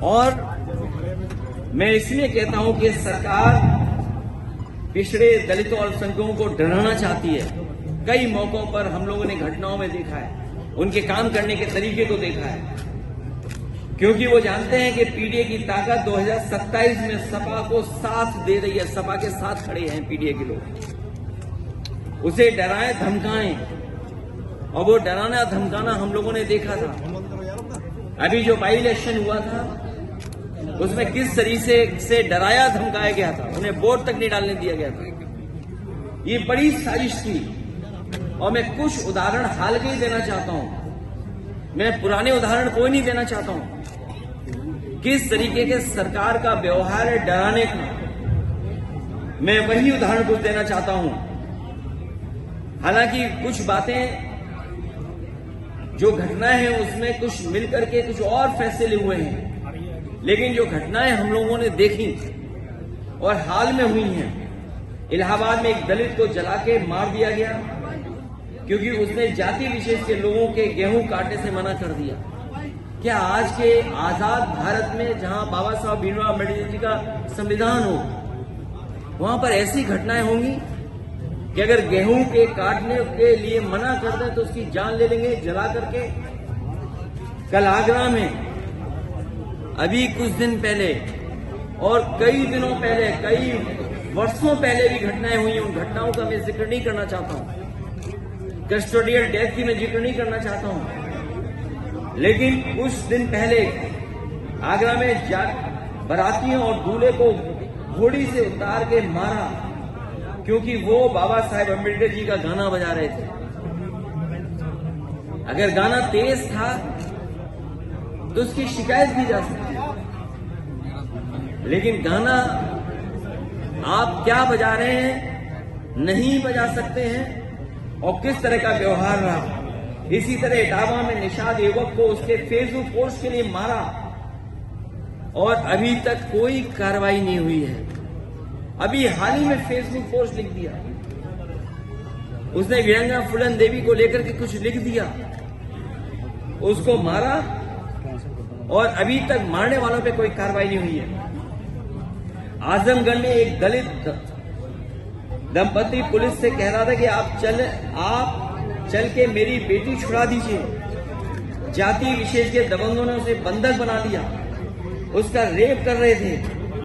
और मैं इसलिए कहता हूं कि सरकार पिछड़े दलितों और अल्पसंख्यकों को डराना चाहती है। कई मौकों पर हम लोगों ने घटनाओं में देखा है, उनके काम करने के तरीके को देखा है, क्योंकि वो जानते हैं कि पीडीए की ताकत 2027 में सपा को साथ दे रही है। सपा के साथ खड़े हैं पीडीए के लोग, उसे डराएं धमकाएं, और वो डराना धमकाना हम लोगों ने देखा था। अभी जो बाई इलेक्शन हुआ था उसमें किस तरीके से डराया धमकाया गया था, उन्हें वोट तक नहीं डालने दिया गया था। ये बड़ी साजिश थी, और मैं कुछ उदाहरण हाल के ही देना चाहता हूं। मैं पुराने उदाहरण कोई नहीं देना चाहता हूं। किस तरीके के सरकार का व्यवहार है डराने का, मैं वही उदाहरण कुछ देना चाहता हूं। हालांकि कुछ बातें जो घटनाएं हैं उसमें कुछ मिलकर के कुछ और फैसले हुए हैं, लेकिन जो घटनाएं हम लोगों ने देखी और हाल में हुई हैं, इलाहाबाद में एक दलित को जला के मार दिया गया क्योंकि उसने जाति विशेष के लोगों के गेहूं काटने से मना कर दिया। क्या आज के आजाद भारत में, जहां बाबा साहब भीमराव अम्बेडकर जी का संविधान हो, वहां पर ऐसी घटनाएं होंगी कि अगर गेहूं के काटने के लिए मना कर दें तो उसकी जान ले लेंगे जला करके? कल आगरा में अभी कुछ दिन पहले और कई दिनों पहले, कई वर्षों पहले भी घटनाएं हुई हैं। उन घटनाओं का मैं जिक्र नहीं करना चाहता हूं, कस्टोडियल डेथ की मैं जिक्र नहीं करना चाहता हूं, लेकिन कुछ दिन पहले आगरा में बारातियों और दूल्हे को घोड़ी से उतार के मारा क्योंकि वो बाबा साहेब अम्बेडकर जी का गाना बजा रहे थे। अगर गाना तेज था तो उसकी शिकायत की जा सकती है, लेकिन गाना आप क्या बजा रहे हैं नहीं बजा सकते हैं। और किस तरह का व्यवहार रहा। इसी तरह इटावा में निषाद युवक को उसके फेसबुक पोस्ट के लिए मारा और अभी तक कोई कार्रवाई नहीं हुई है। अभी हाल ही में फेसबुक पोस्ट लिख दिया, उसने वीरांगना फूलन देवी को लेकर के कुछ लिख दिया, उसको मारा और अभी तक मारने वालों पे कोई कार्रवाई नहीं हुई है। आजमगढ़ में एक दलित दंपति पुलिस से कह रहा था कि आप चल के मेरी बेटी छुड़ा दीजिए। जाति विशेष के दबंगों ने उसे बंधक बना लिया, उसका रेप कर रहे थे।